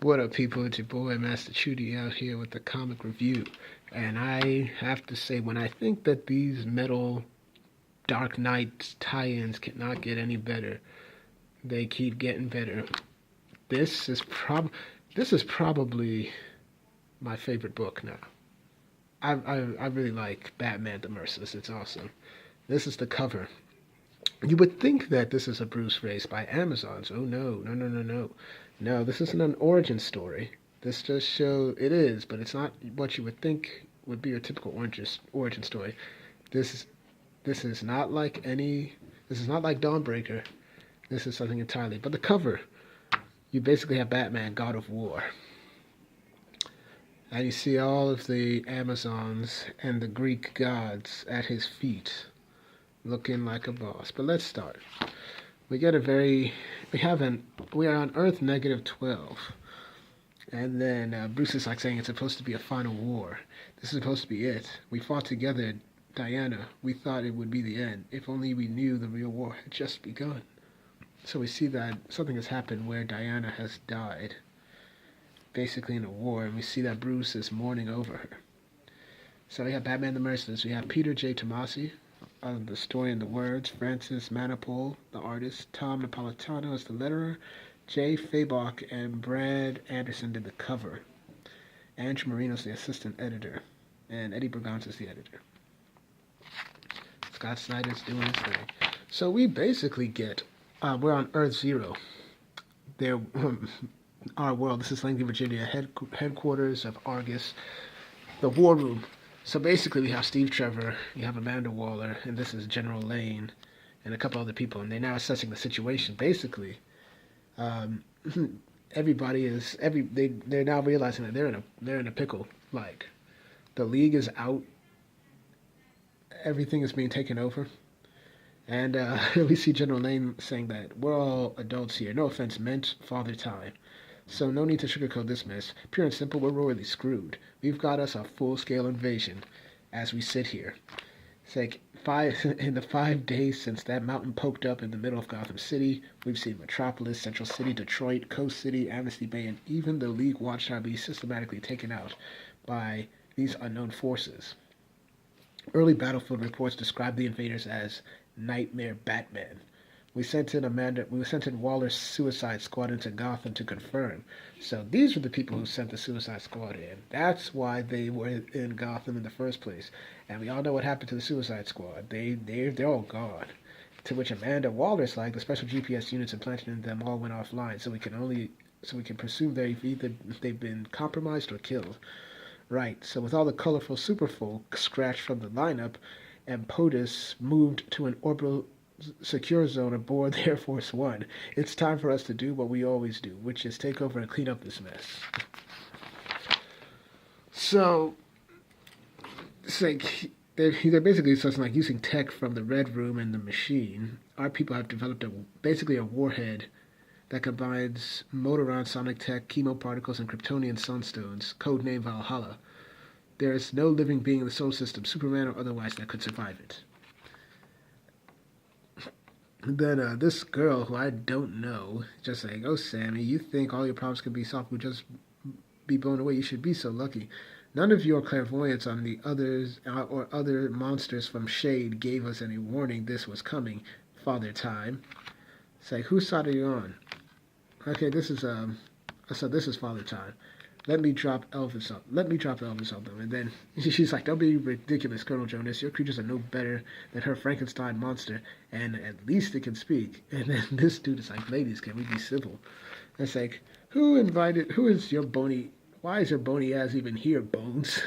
What up, people? It's your boy, Master Chudy, out here with the comic review. And I have to say, when I think that these Metal Dark Knight tie-ins cannot get any better, they keep getting better. This is this is probably my favorite book now. I really like Batman the Merciless. It's awesome. This is the cover. You would think that this is a Bruce race by Amazon's. Oh no, no, no, no, no. No, this isn't an origin story. This just shows it is, but it's not what you would think would be your typical origin story. This this is not like any this is not like Dawnbreaker. This is something entirely. But the cover, you basically have Batman, God of War. And you see all of the Amazons and the Greek gods at his feet, looking like a boss. But let's start. We get a very, we are on Earth -12. And then Bruce is like saying it's supposed to be a final war. This is supposed to be it. We fought together, Diana. We thought it would be the end. If only we knew the real war had just begun. So we see that something has happened where Diana has died, basically in a war, and we see that Bruce is mourning over her. So we have Batman the Merciless. We have Peter J. Tomasi, the story and the words, Francis Manapul, the artist, Tom Napolitano is the letterer, Jay Fabok and Brad Anderson did the cover. Andrew Marino's the assistant editor, and Eddie Berganza's the editor. Scott Snyder's doing his thing. So we basically get, we're on Earth Zero. There, our world, this is Langley, Virginia, headquarters of Argus, the war room. So basically we have Steve Trevor, you have Amanda Waller, and this is General Lane, and a couple other people, and they're now assessing the situation. Basically, everybody is they're now realizing that they're in a pickle. Like, the league is out, everything is being taken over, and we see General Lane saying that we're all adults here. No offense meant, Father Time. So no need to sugarcoat this mess. Pure and simple, we're royally screwed. We've got us a full-scale invasion as we sit here. It's like in the 5 days since that mountain poked up in the middle of Gotham City, we've seen Metropolis, Central City, Detroit, Coast City, Amnesty Bay, and even the League Watchtower be systematically taken out by these unknown forces. Early battlefield reports describe the invaders as Nightmare Batman. We sent in Waller's Suicide Squad into Gotham to confirm. So these were the people who sent the Suicide Squad in. That's why they were in Gotham in the first place. And we all know what happened to the Suicide Squad. They're all gone. To which Amanda Waller's like, the special GPS units implanted in them all went offline, so we can presume they've been compromised or killed. Right. So with all the colorful superfolk scratched from the lineup, and POTUS moved to an orbital secure zone aboard the Air Force One, it's time for us to do what we always do, which is take over and clean up this mess. So, it's like they're basically something like using tech from the Red Room and the Machine. Our people have developed basically a warhead that combines Motoron sonic tech, chemoparticles, and Kryptonian sunstones, codenamed Valhalla. There is no living being in the solar system, Superman or otherwise, that could survive it. Then this girl, who I don't know, just saying, "Oh, Sammy, you think all your problems can be solved would just be blown away? You should be so lucky. None of your clairvoyance on the others or other monsters from Shade gave us any warning this was coming, Father Time." It's like, whose side are you on? Okay, this is Father Time. Let me drop Elvis on them. And then she's like, "Don't be ridiculous, Colonel Jonas. Your creatures are no better than her Frankenstein monster, and at least it can speak." And then this dude is like, "Ladies, can we be civil?" And it's like, who is your bony, why is your bony ass even here, Bones?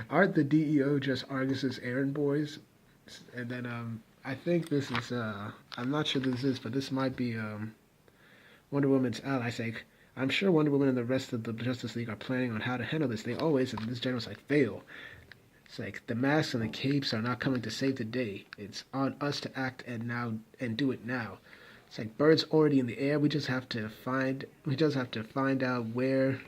Aren't the DEO just Argus's errand boys? And then I think this is, I'm not sure this is, but this might be Wonder Woman's ally. It's like, "I'm sure Wonder Woman and the rest of the Justice League are planning on how to handle this. They always," and this general's like, "fail." It's like, "The masks and the capes are not coming to save the day. It's on us to act and do it now." It's like, birds already in the air. We just have to find out where.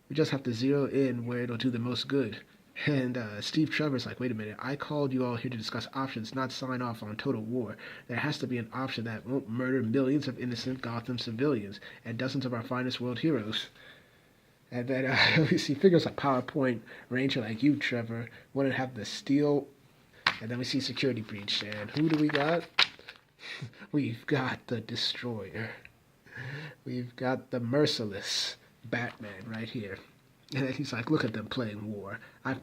We just have to zero in where it'll do the most good. And Steve Trevor's like, wait a minute, I called you all here to discuss options, not sign off on total war. There has to be an option that won't murder millions of innocent Gotham civilians and dozens of our finest world heroes. And then we see figures like PowerPoint Ranger like you, Trevor, wouldn't have the steel. And then we see security breach. And who do we got? We've got the Destroyer. We've got the Merciless Batman right here. And he's like, look at them playing war. I've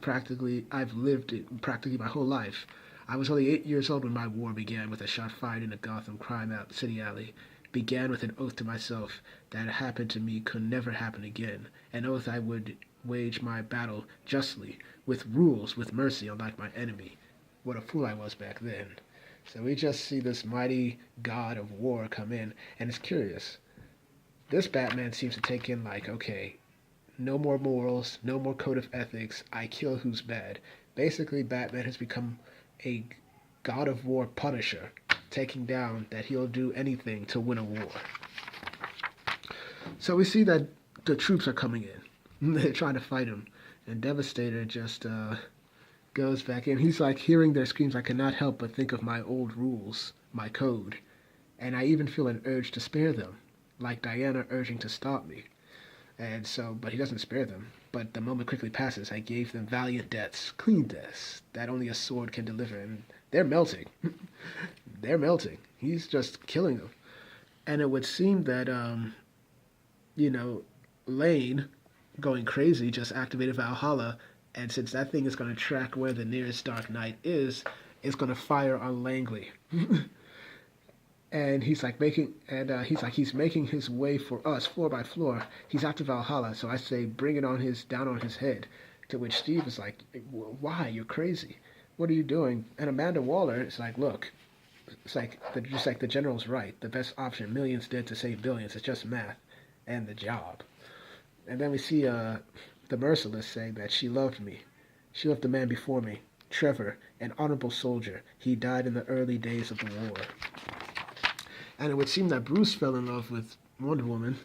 lived it practically my whole life. I was only 8 years old when my war began with a shot fired in a Gotham crime city alley. Began with an oath to myself that happened to me could never happen again. An oath I would wage my battle justly, with rules, with mercy, unlike my enemy. What a fool I was back then. So we just see this mighty god of war come in, and it's curious. This Batman seems to take in like, okay, no more morals, no more code of ethics, I kill who's bad. Basically, Batman has become a god of war punisher, taking down that he'll do anything to win a war. So we see that the troops are coming in. They're trying to fight him. And Devastator just goes back in. He's like, hearing their screams, I cannot help but think of my old rules, my code. And I even feel an urge to spare them, like Diana urging to stop me. And so, but he doesn't spare them. But the moment quickly passes. I gave them valiant deaths, clean deaths, that only a sword can deliver. And they're melting. They're melting. He's just killing them. And it would seem that, Lane, going crazy, just activated Valhalla. And since that thing is going to track where the nearest Dark Knight is, it's going to fire on Langley. And he's making his way for us floor by floor. He's after Valhalla, so I say bring it down on his head. To which Steve is like, why? You're crazy. What are you doing? And Amanda Waller is like, look, it's like the general's right. The best option, millions dead to save billions. It's just math and the job. And then we see the Merciless saying that she loved me. She loved the man before me, Trevor, an honorable soldier. He died in the early days of the war. And it would seem that Bruce fell in love with Wonder Woman.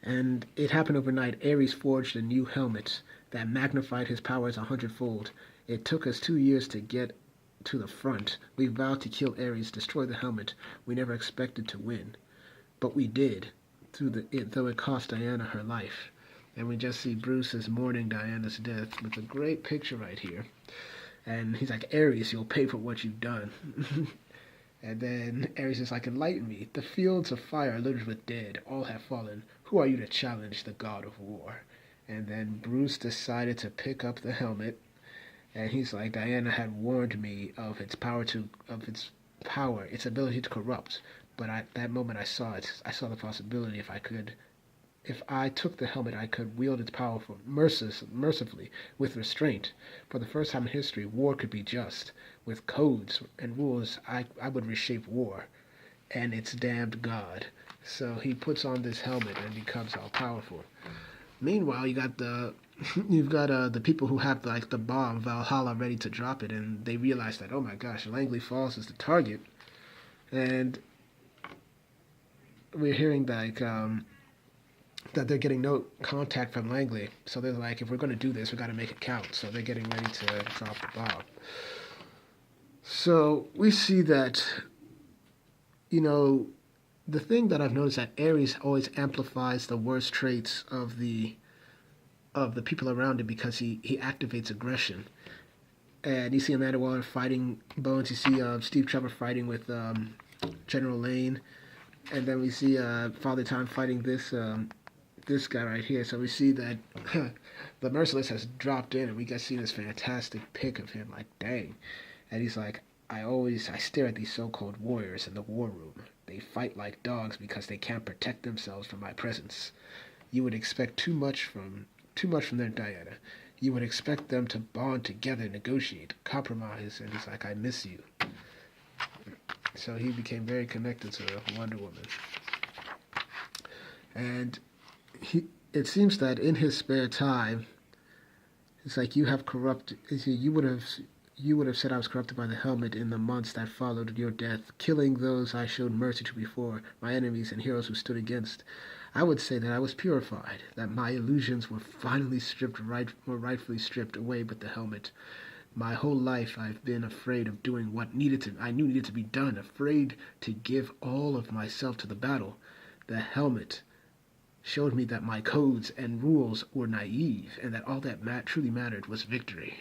And it happened overnight. Ares forged a new helmet that magnified his powers 100-fold. It took us 2 years to get to the front. We vowed to kill Ares, destroy the helmet. We never expected to win. But we did, though it cost Diana her life. And we just see Bruce is mourning Diana's death with a great picture right here. And he's like, Ares, you'll pay for what you've done. And then Ares is like, enlighten me. The fields of fire are littered with dead. All have fallen. Who are you to challenge the god of war? And then Bruce decided to pick up the helmet. And he's like, Diana had warned me of its power, its ability to corrupt. But at that moment I saw it. I saw the possibility if I took the helmet, I could wield its power mercifully, with restraint. For the first time in history, war could be just. With codes and rules, I would reshape war and its damned god. So he puts on this helmet and becomes all powerful. Meanwhile, you've got the people who have like the bomb Valhalla ready to drop it, and they realize that, oh my gosh, Langley Falls is the target, and we're hearing that they're getting no contact from Langley. So they're like, if we're going to do this, we got to make it count. So they're getting ready to drop the bomb. So we see that, the thing that I've noticed that Ares always amplifies the worst traits of the people around him because he activates aggression. And you see Amanda Waller fighting Bones. You see Steve Trevor fighting with General Lane. And then we see Father Time fighting this guy right here. So we see that the Merciless has dropped in, and we get to see this fantastic pic of him. Like, dang. And he's like, I stare at these so-called warriors in the war room. They fight like dogs because they can't protect themselves from my presence. You would expect too much from their Diana. You would expect them to bond together, negotiate, compromise. And he's like, I miss you. So he became very connected to Wonder Woman. And it seems that in his spare time, it's like you would have said I was corrupted by the helmet in the months that followed your death, killing those I showed mercy to before, my enemies and heroes who stood against. I would say that I was purified, that my illusions were finally were rightfully stripped away with the helmet. My whole life I've been afraid of doing what I knew needed to be done, afraid to give all of myself to the battle. The helmet showed me that my codes and rules were naive, and that all that truly mattered was victory.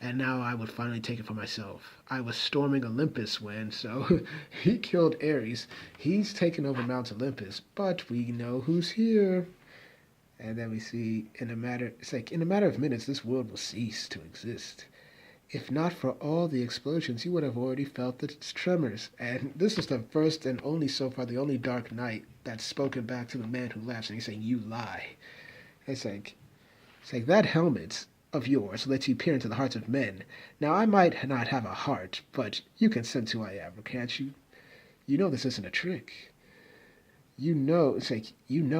And now I would finally take it for myself. I was storming Olympus when, so he killed Ares. He's taken over Mount Olympus, but we know who's here. And then we see in a matter of minutes, this world will cease to exist. If not for all the explosions, you would have already felt the tremors. And this is the first and only, so far, the only Dark Knight that's spoken back to the man who laughs, and he's saying, "You lie." It's like that helmet of yours lets you peer into the hearts of men. Now, I might not have a heart, but you can sense who I am, can't you? You know this isn't a trick. You know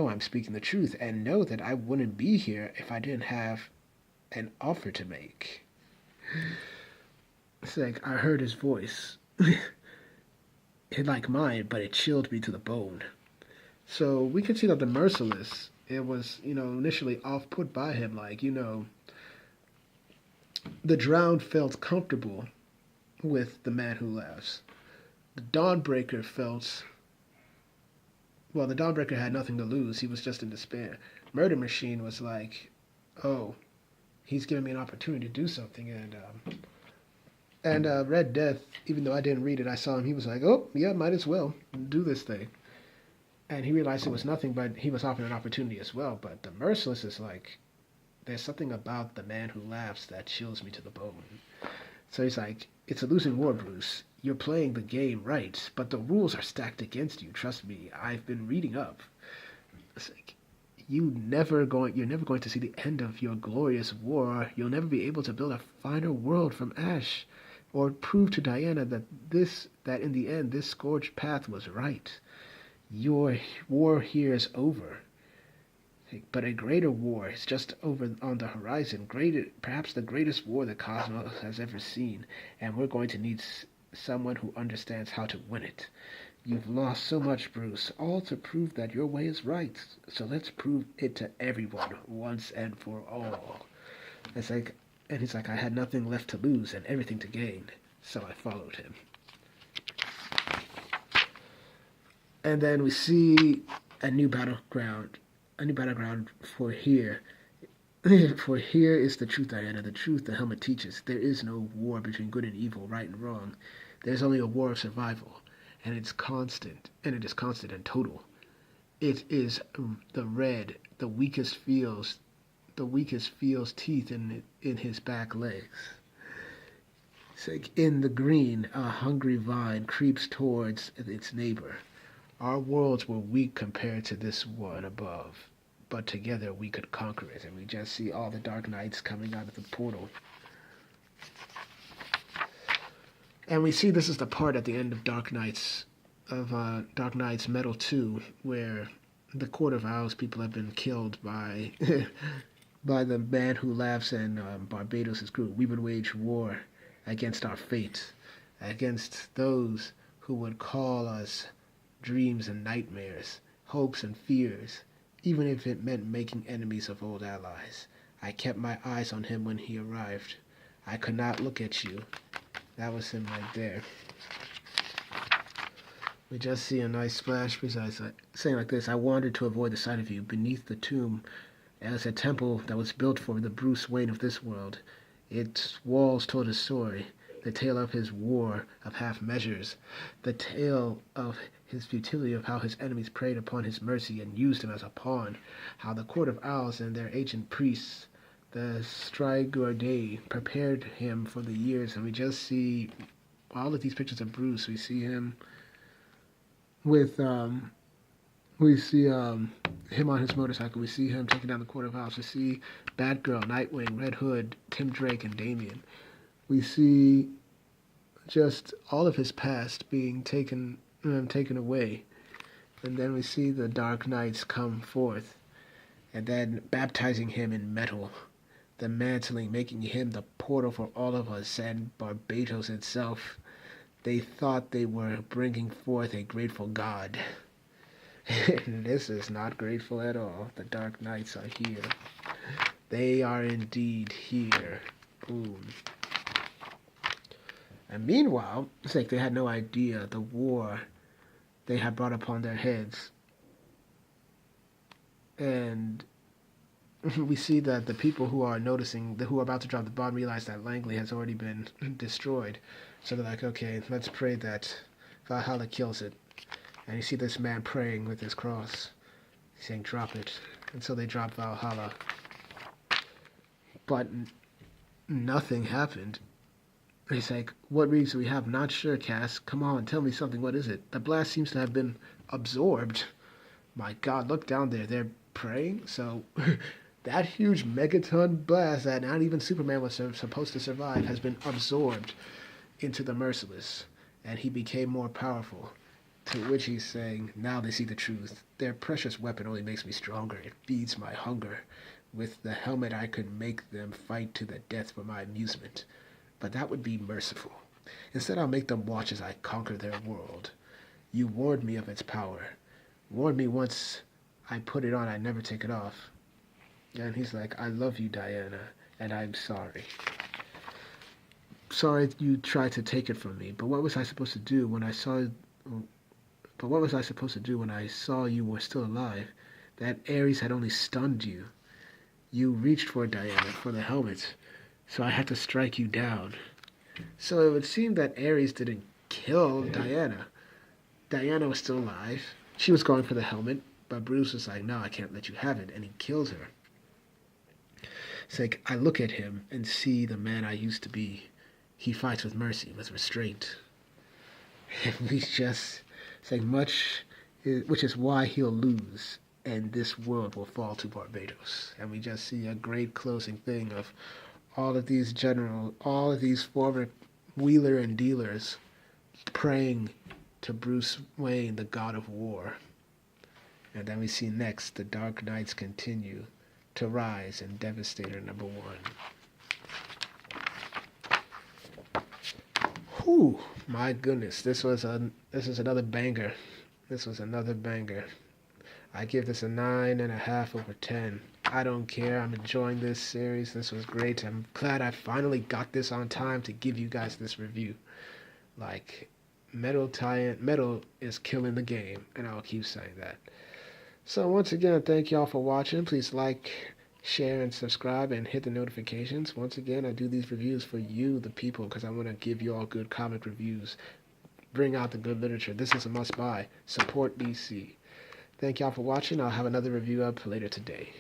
I'm speaking the truth, and know that I wouldn't be here if I didn't have an offer to make. It's like I heard his voice. It like mine, but it chilled me to the bone. So we can see that the Merciless, it was, initially off put by him, the drowned felt comfortable with the man who laughs. The Dawnbreaker the Dawnbreaker had nothing to lose. He was just in despair. Murder Machine was like, oh, he's giving me an opportunity to do something. And Red Death, even though I didn't read it, I saw him. He was like, oh, yeah, might as well do this thing. And he realized it was nothing, but he was offered an opportunity as well. But the Merciless is like, there's something about the man who laughs that chills me to the bone. So he's like, it's a losing war, Bruce. You're playing the game right, but the rules are stacked against you. Trust me, I've been reading up. It's like, you're never going to see the end of your glorious war. You'll never be able to build a finer world from ash, or prove to Diana that in the end this scourged path was right. Your war here is over. But a greater war is just over on the horizon, perhaps the greatest war the cosmos has ever seen, and we're going to need someone who understands how to win it. You've lost so much, Bruce, all to prove that your way is right. So let's prove it to everyone once and for all. And he's like, I had nothing left to lose and everything to gain, so I followed him. And then we see a new battleground for here. For here is the truth, Diana, the truth the helmet teaches. There is no war between good and evil, right and wrong. There's only a war of survival, and it is constant and total. It is the red, the weakest feels teeth in his back legs. It's like in the green, a hungry vine creeps towards its neighbor. Our worlds were weak compared to this one above, but together we could conquer it, and we just see all the Dark Knights coming out of the portal. And we see this is the part at the end of Dark Knights Metal 2, where the Court of Owls people have been killed by by the man who laughs and Barbados' crew. We would wage war against our fate, against those who would call us dreams and nightmares, hopes and fears, even if it meant making enemies of old allies. I kept my eyes on him when he arrived. I could not look at you. That was him right there. We just see a nice splash, saying like this: I wandered to avoid the sight of you. Beneath the tomb as a temple that was built for the Bruce Wayne of this world. Its walls told a story, the tale of his war of half measures, the tale of his futility, of how his enemies preyed upon his mercy and used him as a pawn, how the Court of Owls and their ancient priests, the Strigordae, prepared him for the years. And we just see all of these pictures of Bruce. We see him with him on his motorcycle. We see him taking down the Court of Owls. We see Batgirl, Nightwing, Red Hood, Tim Drake, and Damian. We see just all of his past being taken away. And then we see the Dark Knights come forth, and then baptizing him in metal, the mantling, making him the portal for all of us, and Barbados itself. They thought they were bringing forth a grateful god. And this is not grateful at all. The Dark Knights are here. They are indeed here. Boom. And meanwhile, it's like they had no idea the war they had brought upon their heads. And we see that the people who are noticing, who are about to drop the bomb, realize that Langley has already been destroyed. So they're like, okay, let's pray that Valhalla kills it. And you see this man praying with his cross. He's saying, drop it. And so they drop Valhalla. But nothing happened. He's like, what reads do we have? Not sure, Cass. Come on, tell me something. What is it? The blast seems to have been absorbed. My God, look down there. They're praying. So that huge megaton blast that not even Superman was supposed to survive has been absorbed into the Merciless. And he became more powerful. To which he's saying, now they see the truth. Their precious weapon only makes me stronger. It feeds my hunger. With the helmet I could make them fight to the death for my amusement. But that would be merciful. Instead I'll make them watch as I conquer their world. You warned me of its power. Warned me once I put it on I'd never take it off. And he's like, I love you, Diana, and I'm sorry. Sorry you tried to take it from me, but what was I supposed to do when I saw... But what was I supposed to do when I saw you were still alive? That Ares had only stunned you. You reached for Diana, for the helmet, so I had to strike you down. So it would seem that Ares didn't kill Diana. Diana was still alive. She was going for the helmet, but Bruce was like, no, I can't let you have it, and he kills her. It's like, I look at him and see the man I used to be. He fights with mercy, with restraint. And we just... It's like which is why he'll lose, and this world will fall to Barbados. And we just see a great closing thing of all of these all of these former wheeler and dealers praying to Bruce Wayne, the god of war. And then we see next, the Dark Knights continue to rise in Devastator #1. Whew, my goodness, this is another banger. This was another banger. I give this a 9.5 over 10. I don't care. I'm enjoying this series. This was great. I'm glad I finally got this on time to give you guys this review. Like, Metal is killing the game, and I'll keep saying that. So once again, thank y'all for watching. Please like, share, and subscribe, and hit the notifications. Once again, I do these reviews for you, the people, because I want to give you all good comic reviews. Bring out the good literature. This is a must-buy. Support DC. Thank y'all for watching. I'll have another review up later today.